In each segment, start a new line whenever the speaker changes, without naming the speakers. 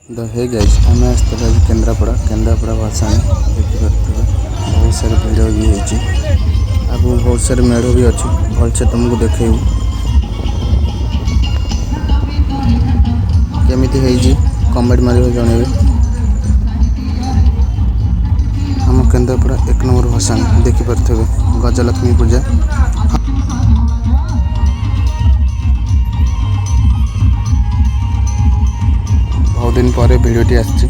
The hey guys आम आसते केन्द्रापड़ा भाषा देखिपे बहुत सारे भिड़ भी होती आगु बहुत सारे मेढ़ भी अच्छी भलसे तुमको देखेबू केमिति है कमेंट मार जनइबे। आम केन्द्रापड़ा 1 नंबर भाषा देखिपे गजलक्ष्मी पूजा बहुत दिन पर भिडटी आमती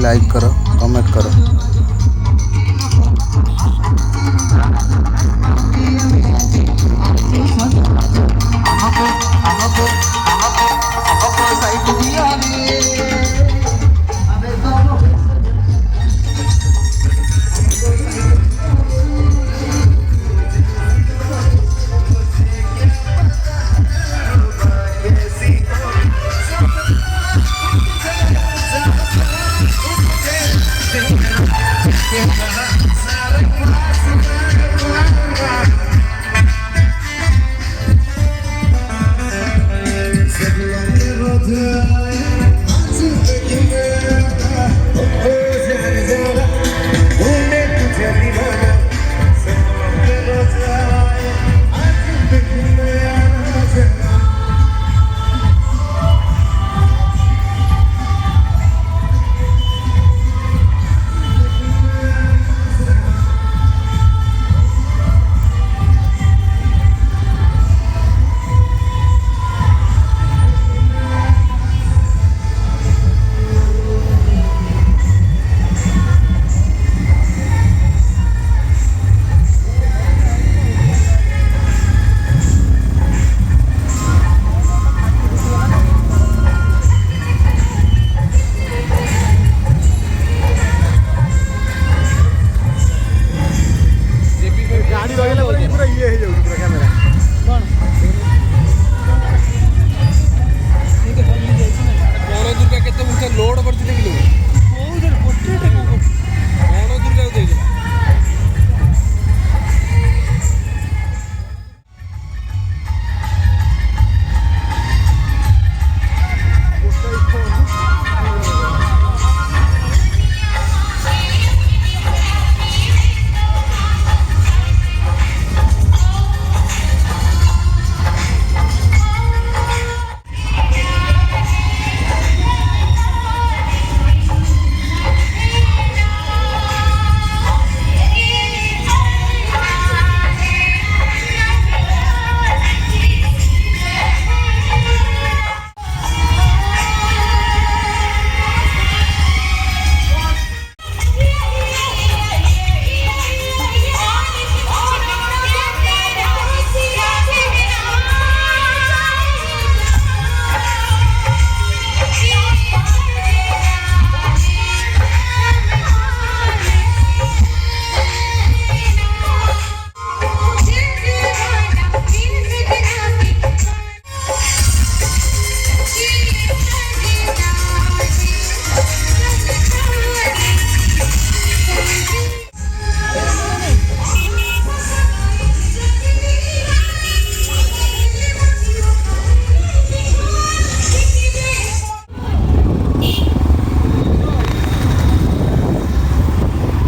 लाइक कर कमेंट कर।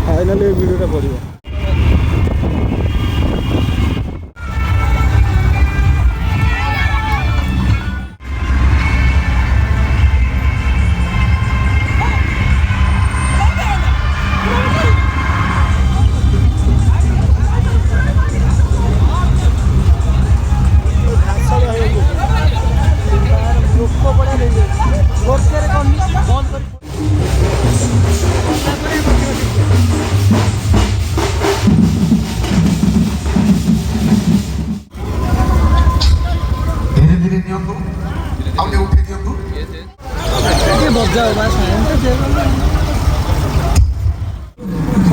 फाइनाली वीडियो पड़ो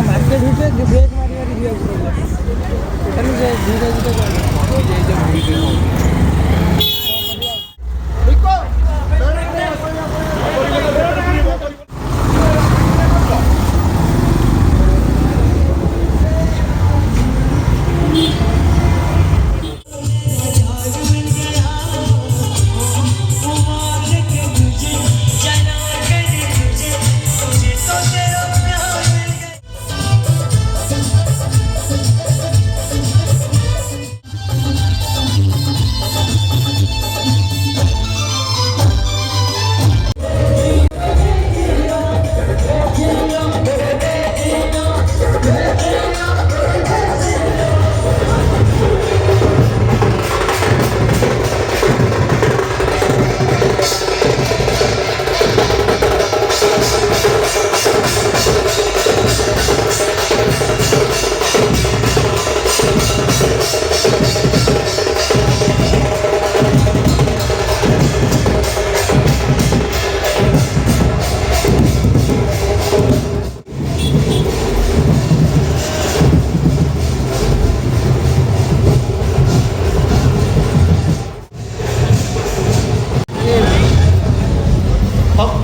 मार्केट ब्रेक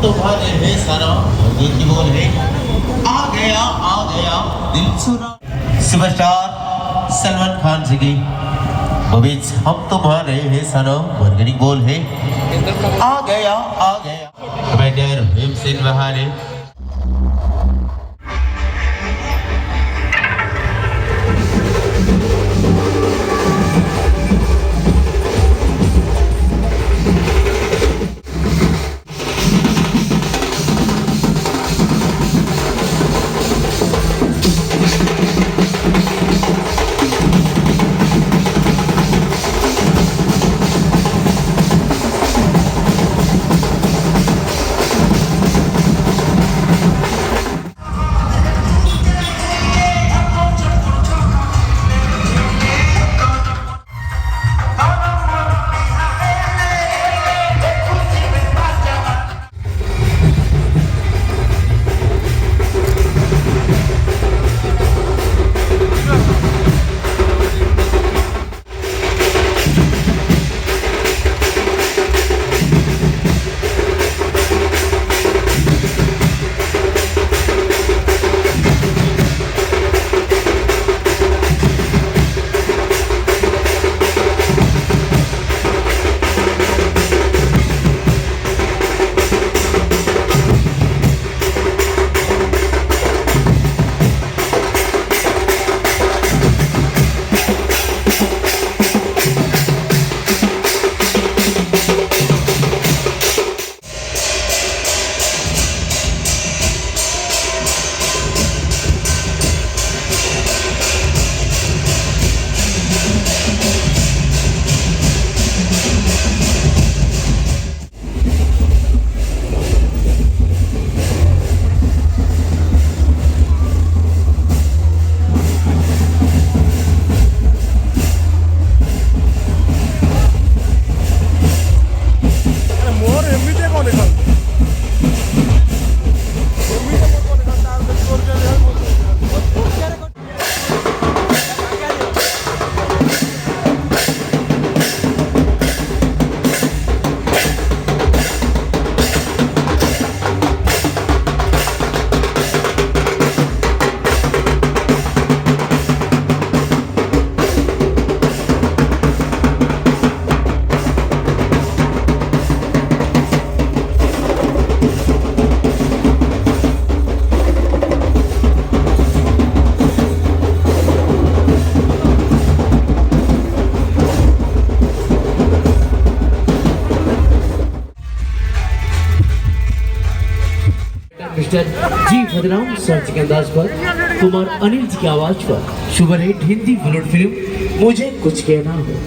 तुम्हारे है सारा ये की बोल है आ गया दिल सुना सुपरस्टार सलमान खान जी की मूवीज हम तुम्हारे है सनम ऑर्गेनिक बोल है आ गया कमांडर भीमसेन बहाने
मिस्टर जी भद्राम सर के अंदाज पर कुमार अनिल जी की आवाज पर सुपरहिट हिंदी बॉलीवुड फिल्म मुझे कुछ कहना हो।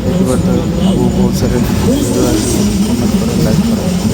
बहुत सारे कमेंट करो, लाइक करो।